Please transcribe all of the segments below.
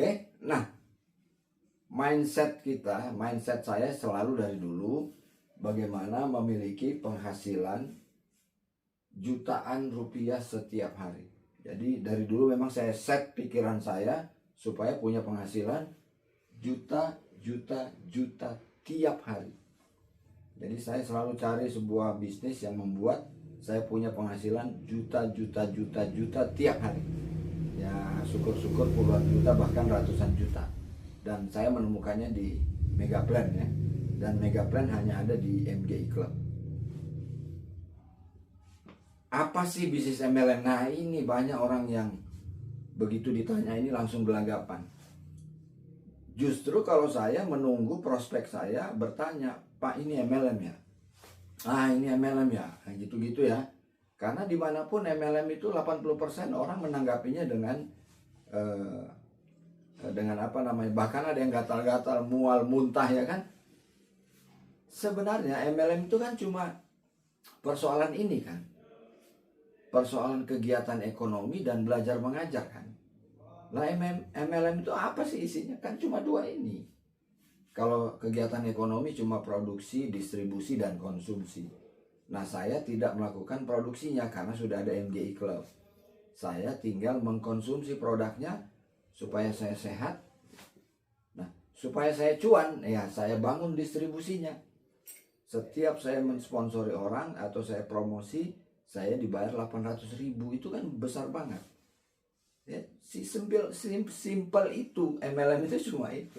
Oke, nah mindset saya selalu dari dulu bagaimana memiliki penghasilan jutaan rupiah setiap hari. Jadi dari dulu memang saya set pikiran saya supaya punya penghasilan juta tiap hari. Jadi saya selalu cari sebuah bisnis yang membuat saya punya penghasilan juta tiap hari. Ya syukur-syukur puluhan juta bahkan ratusan juta. Dan saya menemukannya di Megaplan ya. Dan Megaplan hanya ada di MGI Club. Apa sih bisnis MLM? Nah ini banyak orang yang begitu ditanya ini langsung gelagapan. Justru kalau saya menunggu prospek saya bertanya, Pak ini MLM ya? Ah ini MLM ya? Nah, gitu-gitu ya. Karena dimanapun MLM itu 80% orang menanggapinya dengan apa namanya, bahkan ada yang gatal-gatal, mual, muntah ya kan. Sebenarnya MLM itu kan cuma persoalan ini kan, persoalan kegiatan ekonomi dan belajar mengajar kan. Lah MLM itu apa sih isinya? Kan cuma dua ini. Kalau kegiatan ekonomi cuma produksi, distribusi, dan konsumsi. Nah saya tidak melakukan produksinya karena sudah ada MGI Club. Saya tinggal mengkonsumsi produknya supaya saya sehat. Nah supaya saya cuan, ya saya bangun distribusinya. Setiap saya mensponsori orang atau saya promosi, saya dibayar 800.000. Itu kan besar banget. Ya, simple itu. MLM itu cuma itu.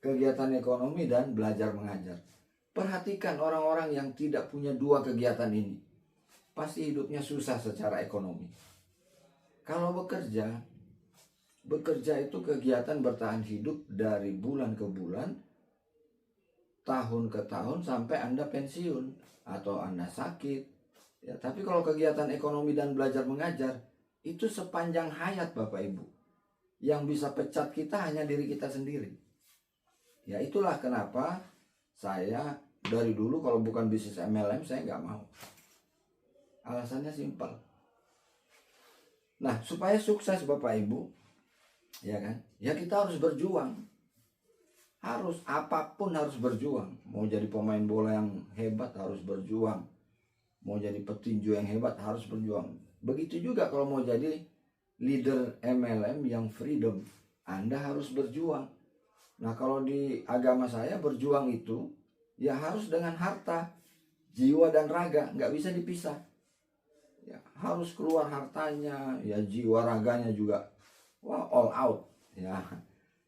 Kegiatan ekonomi dan belajar mengajar. Perhatikan orang-orang yang tidak punya dua kegiatan ini. Pasti hidupnya susah secara ekonomi. Kalau bekerja itu kegiatan bertahan hidup dari bulan ke bulan, tahun ke tahun sampai Anda pensiun atau Anda sakit. Ya, tapi kalau kegiatan ekonomi dan belajar mengajar itu sepanjang hayat Bapak Ibu. Yang bisa pecat kita hanya diri kita sendiri. Ya itulah kenapa saya dari dulu kalau bukan bisnis MLM saya nggak mau. Alasannya simpel. Nah supaya sukses Bapak Ibu, ya kan? Ya kita harus berjuang. Harus, apapun harus berjuang. Mau jadi pemain bola yang hebat harus berjuang. Mau jadi petinju yang hebat harus berjuang. Begitu juga kalau mau jadi leader MLM yang freedom, Anda harus berjuang. Nah kalau di agama saya berjuang itu ya harus dengan harta, jiwa dan raga, nggak bisa dipisah. Ya, harus keluar hartanya, ya jiwa raganya juga, wah all out. Ya,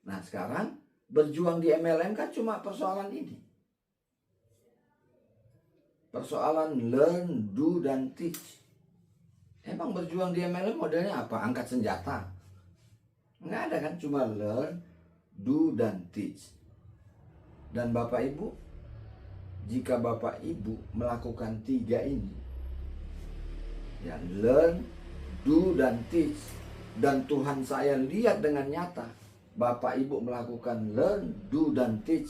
nah sekarang berjuang di MLM kan cuma persoalan ini. Persoalan learn, do, dan teach. Emang berjuang di MLM modelnya apa? Angkat senjata? Nggak ada kan, cuma learn, do, dan teach. Dan Bapak Ibu, jika Bapak Ibu melakukan tiga ini, ya learn, do, dan teach, dan Tuhan saya lihat dengan nyata, Bapak Ibu melakukan learn, do, dan teach,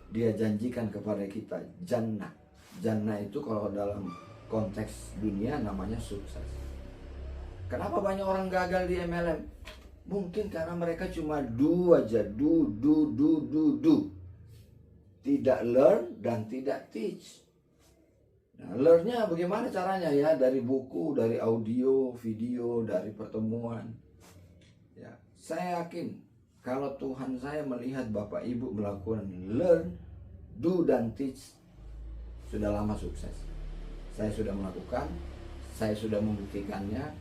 Dia janjikan kepada kita jannah. Jannah itu kalau dalam konteks dunia namanya sukses. Kenapa banyak orang gagal di MLM? Mungkin karena mereka cuma do aja, do. Tidak learn dan tidak teach. Nah, learn-nya bagaimana caranya ya? Dari buku, dari audio, video, dari pertemuan. Ya, saya yakin kalau Tuhan saya melihat Bapak Ibu melakukan learn, do, dan teach, sudah lama sukses. Saya sudah melakukan, saya sudah membuktikannya.